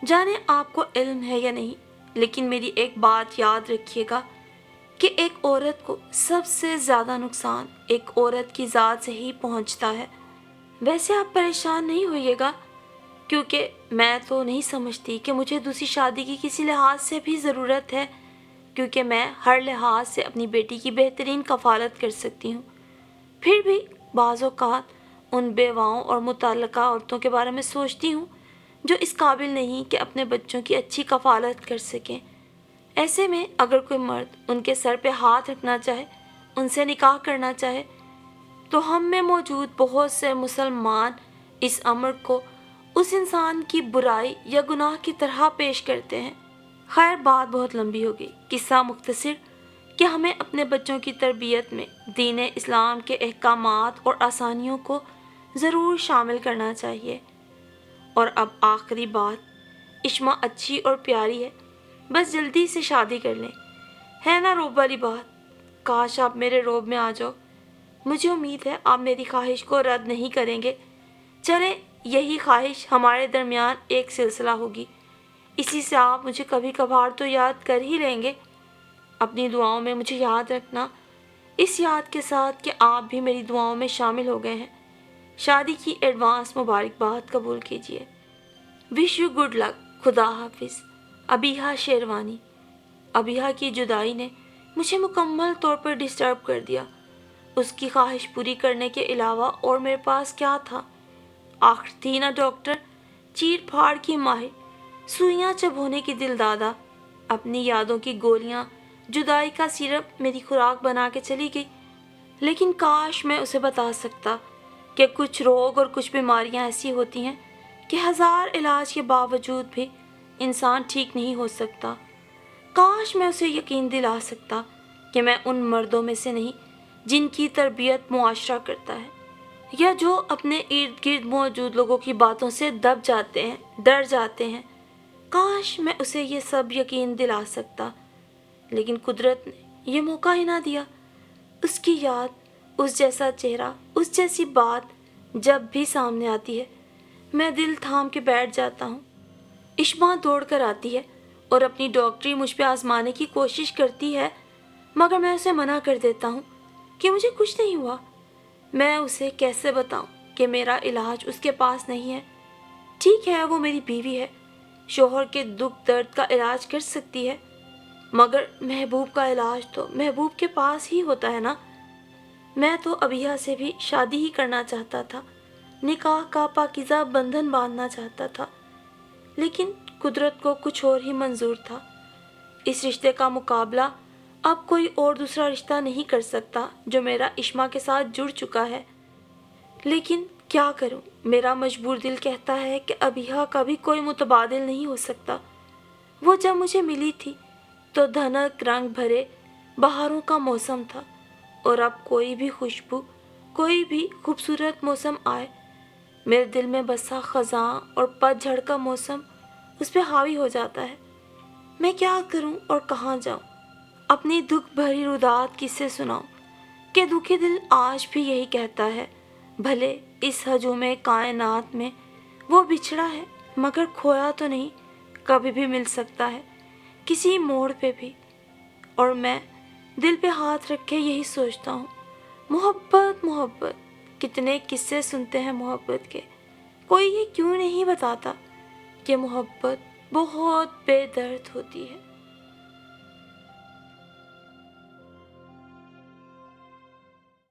جانے آپ کو علم ہے یا نہیں، لیکن میری ایک بات یاد رکھیے گا کہ ایک عورت کو سب سے زیادہ نقصان ایک عورت کی ذات سے ہی پہنچتا ہے۔ ویسے آپ پریشان نہیں ہوئیے گا، کیونکہ میں تو نہیں سمجھتی کہ مجھے دوسری شادی کی کسی لحاظ سے بھی ضرورت ہے، کیونکہ میں ہر لحاظ سے اپنی بیٹی کی بہترین کفالت کر سکتی ہوں۔ پھر بھی بعض اوقات ان بیواؤں اور متعلقہ عورتوں کے بارے میں سوچتی ہوں جو اس قابل نہیں کہ اپنے بچوں کی اچھی کفالت کر سکیں۔ ایسے میں اگر کوئی مرد ان کے سر پہ ہاتھ رکھنا چاہے، ان سے نکاح کرنا چاہے، تو ہم میں موجود بہت سے مسلمان اس امر کو اس انسان کی برائی یا گناہ کی طرح پیش کرتے ہیں۔ خیر، بات بہت لمبی ہو گئی، قصہ مختصر کہ ہمیں اپنے بچوں کی تربیت میں دین اسلام کے احکامات اور آسانیوں کو ضرور شامل کرنا چاہیے۔ اور اب آخری بات، اشما اچھی اور پیاری ہے، بس جلدی سے شادی کر لیں۔ ہے نا روب والی بات؟ کاش آپ میرے روب میں آ جاؤ۔ مجھے امید ہے آپ میری خواہش کو رد نہیں کریں گے۔ چلیں، یہی خواہش ہمارے درمیان ایک سلسلہ ہوگی، اسی سے آپ مجھے کبھی کبھار تو یاد کر ہی لیں گے۔ اپنی دعاؤں میں مجھے یاد رکھنا، اس یاد کے ساتھ کہ آپ بھی میری دعاؤں میں شامل ہو گئے ہیں۔ شادی کی ایڈوانس مبارکباد قبول کیجیے۔ Wish you good luck. خدا حافظ۔ ابیہا شیروانی۔ ابیہا کی جدائی نے مجھے مکمل طور پر ڈسٹرب کر دیا۔ اس کی خواہش پوری کرنے کے علاوہ اور میرے پاس کیا تھا؟ آخر تھی نا ڈاکٹر، چیر پھاڑ کی ماہر، سوئیاں چبھونے کی دل دادا، اپنی یادوں کی گولیاں، جدائی کا سیرپ میری خوراک بنا کے چلی گئی۔ لیکن کاش میں اسے بتا سکتا کہ کچھ روگ اور کچھ بیماریاں ایسی ہوتی ہیں کہ ہزار علاج کے باوجود بھی انسان ٹھیک نہیں ہو سکتا۔ کاش میں اسے یقین دلا سکتا کہ میں ان مردوں میں سے نہیں جن کی تربیت معاشرہ کرتا ہے۔ یا جو اپنے ارد گرد موجود لوگوں کی باتوں سے دب جاتے ہیں، ڈر جاتے ہیں۔ کاش میں اسے یہ سب یقین دلا سکتا، لیکن قدرت نے یہ موقع ہی نہ دیا۔ اس کی یاد، اس جیسا چہرہ، اس جیسی بات جب بھی سامنے آتی ہے، میں دل تھام کے بیٹھ جاتا ہوں۔ اشما دوڑ کر آتی ہے اور اپنی ڈاکٹری مجھ پہ آزمانے کی کوشش کرتی ہے، مگر میں اسے منع کر دیتا ہوں کہ مجھے کچھ نہیں ہوا۔ میں اسے کیسے بتاؤں کہ میرا علاج اس کے پاس نہیں ہے؟ ٹھیک ہے، وہ میری بیوی ہے، شوہر کے دکھ درد کا علاج کر سکتی ہے، مگر محبوب کا علاج تو محبوب کے پاس ہی ہوتا ہے نا۔ میں تو ابیہ سے بھی شادی ہی کرنا چاہتا تھا، نکاح کا پاکیزہ بندھن باندھنا چاہتا تھا، لیکن قدرت کو کچھ اور ہی منظور تھا۔ اس رشتے کا مقابلہ اب کوئی اور دوسرا رشتہ نہیں کر سکتا جو میرا اشما کے ساتھ جڑ چکا ہے۔ لیکن کیا کروں، میرا مجبور دل کہتا ہے کہ ابیہ کا بھی کوئی متبادل نہیں ہو سکتا۔ وہ جب مجھے ملی تھی تو دھنک رنگ بھرے بہاروں کا موسم تھا، اور اب کوئی بھی خوشبو، کوئی بھی خوبصورت موسم آئے، میرے دل میں بسا خزاں اور پت جھڑ کا موسم اس پہ حاوی ہو جاتا ہے۔ میں کیا کروں اور کہاں جاؤں؟ اپنی دکھ بھری رودات کس سے سناؤں کہ دکھی دل آج بھی یہی کہتا ہے، بھلے اس ہجوم کائنات میں وہ بچھڑا ہے مگر کھویا تو نہیں، کبھی بھی مل سکتا ہے کسی موڑ پہ بھی۔ اور میں دل پہ ہاتھ رکھ کے یہی سوچتا ہوں، محبت محبت، کتنے قصے سنتے ہیں محبت کے، کوئی یہ کیوں نہیں بتاتا کہ محبت بہت بے درد ہوتی ہے۔